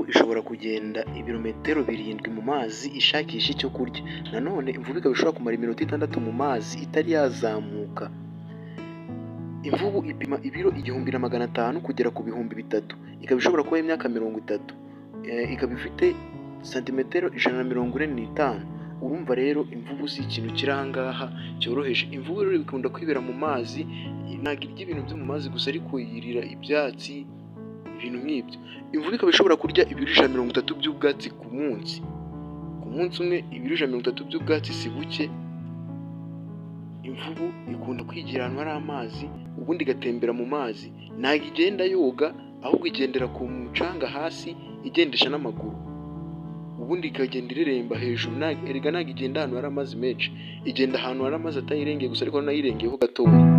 ishobora kugenda ibirometero 7 mu mazi ishakisha icyo kurya. Nanone imvubu ikaba ishobora kumara iminota 6 mu mazi itari yazamuka. Imvubu ipima ibiro 1500 kugera ku 3000, ikaba ishobora kuba imyaka 30, ikaba ifite santimetero 145. Urumva rero imvubu si ikintu kiri ahangaha cyoroheje. Imvubu rero ikunda kwibera mu mazi, ntabwo irya ibintu byo mu mazi gusa ariko yirira ibyatsi, ibintu nk'ibyo. Imvubu ikaba ishobora kurya ibiro 130 by'ubwatsi ku munsi. Ku munsi umwe ibiro 130 by'ubwatsi si buke. Imvubu ikunda kwigira ahantu hari amazi, ubundi igatembera mu mazi. Ntabwo igenda yoga, ahubwo igendera ku mucanga hasi igendesha n'amaguru, ubundi ikagenda ireremba hejuru. Ntabwo igenda ahantu hari amazi menshi, igenda ahantu hari amazi atayirengeye gusa ariko nayirengeyeho gatoya.